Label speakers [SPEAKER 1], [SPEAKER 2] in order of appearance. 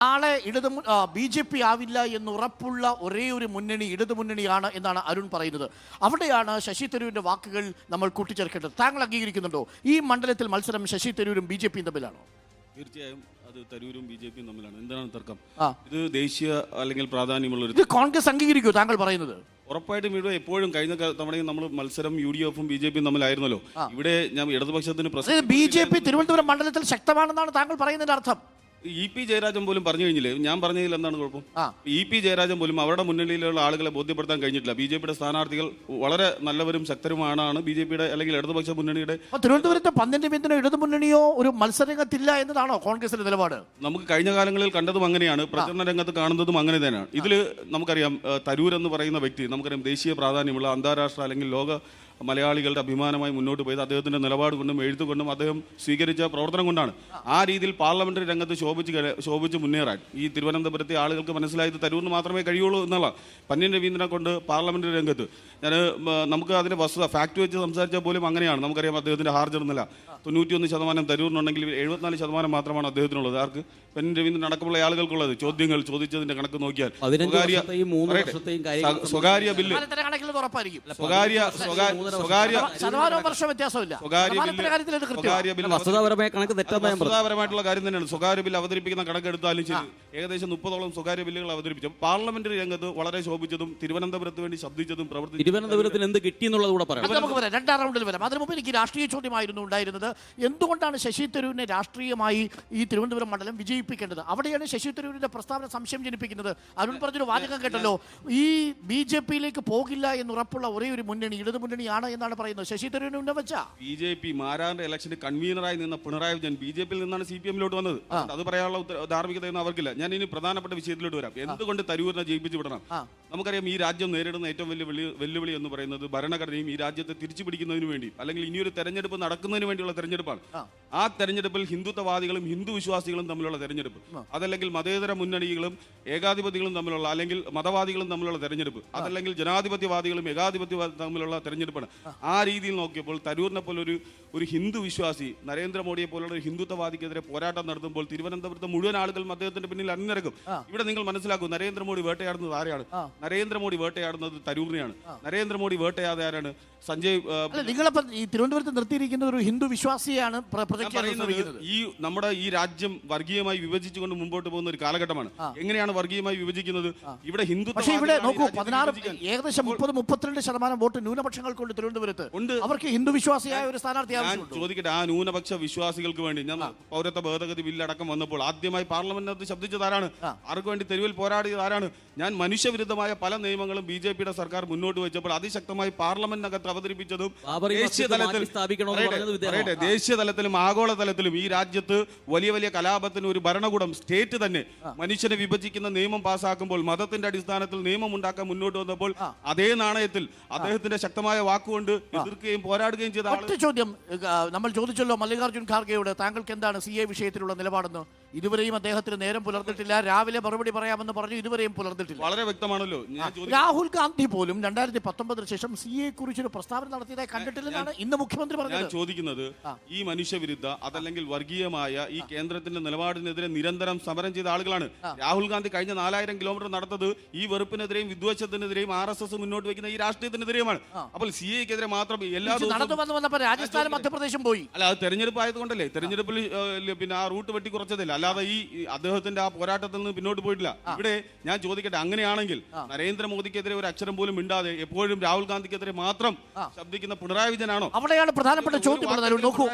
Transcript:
[SPEAKER 1] നാളെ B J P ആവില്ല എന്നുറപ്പുള്ള ഒരേ ഒരു മുന്നണി ഇടതുമുന്നണിയാണ് എന്നാണ് അരുൺ പറയുന്നത്. അവിടെയാണ് ശശി തരൂരിന്റെ വാക്കുകൾ നമ്മൾ കൂട്ടിച്ചേർക്കേണ്ടത്. താങ്കൾ അംഗീകരിക്കുന്നുണ്ടോ ഈ മണ്ഡലത്തിൽ മത്സരം ശശി തരൂരും ബി ജെ പിയും തമ്മിലാണോ?
[SPEAKER 2] തീർച്ചയായും അത് തരൂരും ബി ജെ പിയും തമ്മിലാണ്. എന്താണ് തർക്കം? ഇത് ദേശീയ അല്ലെങ്കിൽ പ്രാധാന്യമുള്ള ഒരു
[SPEAKER 1] കോൺഗ്രസ് അംഗീകരിക്കൂ താങ്കൾ പറയുന്നത്?
[SPEAKER 2] ഉറപ്പായിട്ടും ഇവിടെ എപ്പോഴും കഴിഞ്ഞ തവണയും നമ്മൾ മത്സരം യു ഡി എഫും ബി ജെ പിയും തമ്മിലായിരുന്നല്ലോ. ഇവിടെ ഞാൻ ഇടതുപക്ഷത്തിന്
[SPEAKER 1] ബി ജെ പി തിരുവനന്തപുരം മണ്ഡലത്തിൽ ശക്തമാണെന്നാണ് താങ്കൾ പറയുന്നതിന്റെ അർത്ഥം.
[SPEAKER 2] ഇ പി ജയരാജൻ പോലും പറഞ്ഞു കഴിഞ്ഞില്ലേ? ഞാൻ പറഞ്ഞതിൽ എന്താണ് കുഴപ്പം? ഇ പി ജയരാജൻ പോലും അവരുടെ മുന്നണിയിലുള്ള ആളുകളെ ബോധ്യപ്പെടുത്താൻ കഴിഞ്ഞിട്ടില്ല. ബി ജെ പിയുടെ സ്ഥാനാർത്ഥികൾ വളരെ നല്ലവരും ശക്തരുമാണ് ബി ജെ പിയുടെ അല്ലെങ്കിൽ ഇടതുപക്ഷ മുന്നണിയുടെ.
[SPEAKER 1] തിരുവനന്തപുരത്ത് പന്നിന്റെ പിന്തുണ ഇടതുമുന്നണിയോ ഒരു മത്സരരംഗത്തില്ല എന്നതാണോ കോൺഗ്രസിന്റെ നിലപാട്?
[SPEAKER 2] നമുക്ക് കഴിഞ്ഞ കാലങ്ങളിൽ കണ്ടതും അങ്ങനെയാണ്, പ്രചരണ രംഗത്ത് കാണുന്നതും അങ്ങനെ തന്നെയാണ്. ഇതിൽ നമുക്കറിയാം, തരൂർ എന്ന് പറയുന്ന വ്യക്തി നമുക്കറിയാം ദേശീയ പ്രാധാന്യമുള്ള അന്താരാഷ്ട്ര അല്ലെങ്കിൽ ലോക മലയാളികളുടെ അഭിമാനമായി മുന്നോട്ട് പോയത് അദ്ദേഹത്തിൻ്റെ നിലപാട് കൊണ്ടും എഴുത്തുകൊണ്ടും അദ്ദേഹം സ്വീകരിച്ച പ്രവർത്തനം കൊണ്ടാണ്. ആ രീതിയിൽ പാർലമെന്ററി രംഗത്ത് ശോഭിച്ച് മുന്നേറാൻ ഈ തിരുവനന്തപുരത്തെ ആളുകൾക്ക് മനസ്സിലായത് തരൂരിന് മാത്രമേ കഴിയുള്ളൂ എന്നുള്ള പന്ന്യൻ രവീന്ദ്രനെ കൊണ്ട് പാർലമെന്ററി രംഗത്ത് നമുക്ക് അതിൻ്റെ വസ്തുത ഫാക്ട് വെച്ച് സംസാരിച്ചാൽ പോലും അങ്ങനെയാണ്. നമുക്കറിയാം അദ്ദേഹത്തിൻ്റെ ഹാർജർ നില 91% തരൂരിനുണ്ടെങ്കിൽ 74% മാത്രമാണ് അദ്ദേഹത്തിനുള്ളത്. ആർക്ക്? പന്ന്യൻ രവീന്ദ്രൻ അടക്കമുള്ള ആളുകൾക്കുള്ളത്. ചോദ്യങ്ങൾ ചോദിച്ചതിന്റെ കണക്ക് നോക്കിയാൽ സ്വകാര്യ ബില്ല് വസ്തുതാപരമായിട്ടുള്ള കാര്യം തന്നെയാണ്. സ്വകാര്യ ബില്ല് അവതരിപ്പിക്കുന്ന കണക്കെടുത്താലും ശരി, ഏകദേശം 30ഓളം സ്വകാര്യ ബില്ലുകൾ അവതരിപ്പിച്ചു. പാർലമെന്ററി രംഗത്ത് വളരെ ശോഭിച്ചതും തിരുവനന്തപുരത്ത് വേണ്ടി ശബ്ദിച്ചതും പ്രവർത്തിച്ചു.
[SPEAKER 3] തിരുവനന്തപുരത്തിന് എന്ത് കിട്ടിയെന്നുള്ളത് കൂടെ പറയാം.
[SPEAKER 1] രണ്ടാം റൗണ്ടിൽ വരാം. അതിനു മുമ്പ് എനിക്ക് രാഷ്ട്രീയ ചോദ്യമായിരുന്നു ഉണ്ടായിരുന്നത്. എന്തുകൊണ്ടാണ് ശശി തരൂരിനെ രാഷ്ട്രീയമായി ഈ തിരുവനന്തപുരം മണ്ഡലം വിജയിപ്പിക്കേണ്ടത്? അവിടെയാണ് ശശി തരൂരിന്റെ പ്രസ്താവന സംശയം ജനിപ്പിക്കുന്നത്. അരുൺ പറഞ്ഞൊരു വാചകം കേട്ടല്ലോ, ഈ ബി ജെ പിയിലേക്ക് പോകില്ല എന്നുറപ്പുള്ള ഒരേ ഒരു മുന്നണി ഇടതുമുന്നണിയാണ് എന്നാണ് പറയുന്നത്. ശശി തരൂരിന് ഉന്നത വെച്ചാ
[SPEAKER 2] ബി ജെ പി മാരാറിന്റെ ഇലക്ഷന് കൺവീനറായി നിന്ന പിണറായി വിജയൻ ബി ജെ പിയിൽ നിന്നാണ് CPM-ലോട്ട് വന്നത്. അത് പറയാനുള്ള ധാർമ്മികതയൊന്നും അവർക്കില്ല. ഞാൻ ഇനി പ്രധാനപ്പെട്ട വിഷയത്തിലോട്ട് വരാം. എന്തുകൊണ്ട് തരൂരിനെ ജയിപ്പിച്ചു വിടണം? നമുക്കറിയാം, ഈ രാജ്യം നേരിടുന്ന ഏറ്റവും വലിയ വെല്ലുവിളി എന്ന് പറയുന്നത് ഭരണഘടനയും ഈ രാജ്യത്തെ തിരിച്ചു പിടിക്കുന്നതിന് വേണ്ടി അല്ലെങ്കിൽ ഇനിയൊരു തെരഞ്ഞെടുപ്പ് നടക്കുന്നതിന് വേണ്ടിയുള്ള തെരഞ്ഞെടുപ്പാണ്. ആ തെരഞ്ഞെടുപ്പിൽ ഹിന്ദുത്വവാദികളും ഹിന്ദു വിശ്വാസികളും തമ്മിലുള്ള തെരഞ്ഞെടുപ്പ്, അതല്ലെങ്കിൽ മതേതര മുന്നണികളും ഏകാധിപതികളും തമ്മിലുള്ള അല്ലെങ്കിൽ മതവാദികളും തമ്മിലുള്ള തെരഞ്ഞെടുപ്പ്, അതല്ലെങ്കിൽ ജനാധിപത്യവാദികളും ഏകാധിപത്യവാദികളും തമ്മിലുള്ള തെരഞ്ഞെടുപ്പാണ്. ആ രീതിയിൽ നോക്കിയപ്പോൾ തരൂരിനെ പോലെ ഒരു ഹിന്ദു വിശ്വാസി നരേന്ദ്രമോദിയെ പോലുള്ള ഒരു ഹിന്ദുത്വവാദിക്കെതിരെ പോരാട്ടം നടത്തുമ്പോൾ തിരുവനന്തപുരത്ത് മുഴുവൻ ആളുകളും അദ്ദേഹത്തിന്റെ പിന്നിൽ അണിനിരക്കും. ഇവിടെ നിങ്ങൾ മനസ്സിലാക്കൂ, നരേന്ദ്രമോദി വേട്ടയാടുന്നത് ആരെയാണ്? നരേന്ദ്രമോദി വേട്ടയാടുന്നത് തരൂരിനെയാണ്. നരേന്ദ്രമോദി വേട്ടയാതെ ആരാണ്? സഞ്ജയ്.
[SPEAKER 1] നിങ്ങളപ്പം ഈ തിരുവനന്തപുരത്ത് നിർത്തിയിരിക്കുന്ന ഒരു ഹിന്ദു വിശ്വാസിയാണ്.
[SPEAKER 2] ഈ നമ്മുടെ ഈ രാജ്യം വർഗീയമായി വിഭജിച്ചുകൊണ്ട് മുമ്പോട്ട് പോകുന്ന ഒരു കാലഘട്ടമാണ്. എങ്ങനെയാണ് വർഗീയമായി വിഭജിക്കുന്നത്? ഇവിടെ ഹിന്ദു
[SPEAKER 1] പക്ഷേ ഇവിടെ നോക്കൂ, 16 ഏകദേശം 30-32% വോട്ട് ന്യൂനപക്ഷങ്ങൾക്കുണ്ട് തിരുവനന്തപുരത്ത്. അവർക്ക് ഹിന്ദു വിശ്വാസിയായ ഒരു സ്ഥാനാർത്ഥി ആവശ്യമുണ്ട്.
[SPEAKER 2] ചോദിക്കട്ടെ, ആ ന്യൂനപക്ഷ വിശ്വാസികൾക്ക് വേണ്ടി ഞാൻ പൗരത്വ ഭേദഗതി ബില്ലടക്കം വന്നപ്പോൾ ആദ്യമായി പാർലമെന്റിനകത്ത് ശബ്ദിച്ചത് ആരാണ്? ആർക്ക് വേണ്ടി തെരുവിൽ പോരാടിയത് ആരാണ്? ഞാൻ മനുഷ്യവിരുദ്ധമായ പല നിയമങ്ങളും ബി ജെ പിയുടെ സർക്കാർ മുന്നോട്ട് വെച്ചപ്പോൾ അതിശക്തമായി പാർലമെന്റിനകത്ത് അവതരിപ്പിച്ചതും ദേശീയ തലത്തിലും ആഗോളതലത്തിലും ഈ രാജ്യത്ത് വലിയ വലിയ കലാപത്തിന് ഒരു ഭരണകൂടം സ്റ്റേറ്റ് തന്നെ മനുഷ്യനെ വിഭജിക്കുന്ന നിയമം പാസ്സാക്കുമ്പോൾ മതത്തിന്റെ അടിസ്ഥാനത്തിൽ നിയമം ഉണ്ടാക്കാൻ മുന്നോട്ട് വന്നപ്പോൾ അതേ നാണയത്തിൽ അദ്ദേഹത്തിന്റെ ശക്തമായ വാക്കുകൊണ്ട് എതിർക്കുകയും പോരാടുകയും ചെയ്ത
[SPEAKER 1] ഒറ്റ ചോദ്യം നമ്മൾ ചോദിച്ചല്ലോ മല്ലികാർജ്ജുൻ ഖാർഗെയോട്, താങ്കൾക്ക് എന്താണ് CA വിഷയത്തിലുള്ള നിലപാടെന്ന്? ഇതുവരെയും അദ്ദേഹത്തിന് നേരം പുലർന്നിട്ടില്ല. രാവിലെ മറുപടി പറയാമെന്ന് പറഞ്ഞു, ഇതുവരെയും പുലർന്നിട്ടില്ല.
[SPEAKER 2] വളരെ വ്യക്തമാണല്ലോ.
[SPEAKER 1] രാഹുൽ ഗാന്ധി പോലും 2019 ശേഷം CA കുറിച്ചൊരു പ്രസ്താവന നടത്തിയതായി കണ്ടിട്ടില്ലെന്നാണ് ഇന്ന് മുഖ്യമന്ത്രി പറഞ്ഞത്.
[SPEAKER 2] ഞാൻ ചോദിക്കുന്നത്, ഈ മനുഷ്യവിരുദ്ധ അതല്ലെങ്കിൽ വർഗീയമായ ഈ കേന്ദ്രത്തിന്റെ നിലപാടിനെതിരെ നിരന്തരം സമരം ചെയ്ത ആളുകളാണ്. രാഹുൽ ഗാന്ധി കഴിഞ്ഞ 4000 കിലോമീറ്റർ നടന്നത് ഈ വെറുപ്പിനെതിരെയും വിദ്വേഷത്തിനെതിരെയും RSS മുന്നോട്ട് വയ്ക്കുന്ന ഈ രാഷ്ട്രീയത്തിനെതിരെയുമാണ്. അപ്പോൾ CA-ക്കെതിരെ മാത്രം എല്ലാ
[SPEAKER 1] ദിവസവും രാജസ്ഥാനും മധ്യപ്രദേശും പോയി.
[SPEAKER 2] അല്ല, അത് തെരഞ്ഞെടുപ്പ് ആയതുകൊണ്ടല്ലേ? തെരഞ്ഞെടുപ്പിൽ പിന്നെ ആ റൂട്ട് വെട്ടി കുറച്ചതില്ല, അല്ലാതെ ഈ അദ്ദേഹത്തിന്റെ ആ പോരാട്ടത്തിൽ നിന്ന് പിന്നോട്ട് പോയിട്ടില്ല. ഇവിടെ ഞാൻ ചോദിക്കട്ടെ, അങ്ങനെയാണെങ്കിൽ നരേന്ദ്രമോദിക്കെതിരെ ഒരു അക്ഷരം പോലും മിണ്ടാതെ എപ്പോഴും രാഹുൽ ഗാന്ധിക്കെതിരെ മാത്രം ശബ്ദിക്കുന്ന പിണറായി വിജയനാണോ?
[SPEAKER 1] അവിടെയാണ് പ്രധാനപ്പെട്ട ചോദ്യം. നോക്കൂ,